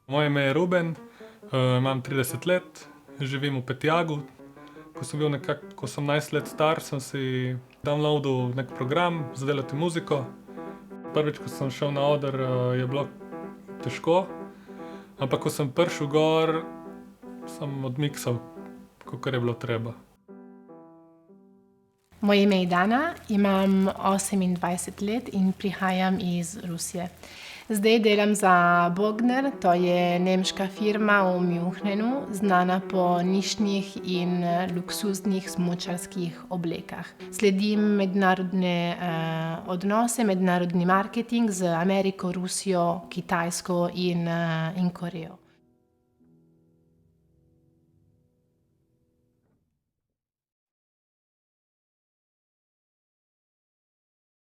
Moje ime je Ruben, imam 30 let, živim v Petjagu. Ko sem bil nekako 18 let star, sem si downloadal neki program za delati muziko. Prvič, ko sem šel na oder, je bilo težko, ampak ko sem prišel gor, sem odmiksal, kakor je bilo treba. Moje ime je Dana, imam 28 let in prihajam iz Rusije. Zdaj delam za Bogner, to je nemška firma v Münchenu, znana po nišnih in luksuznih smučarskih oblekah. Sledim mednarodne odnose, mednarodni marketing z Ameriko, Rusijo, Kitajsko in Korejo.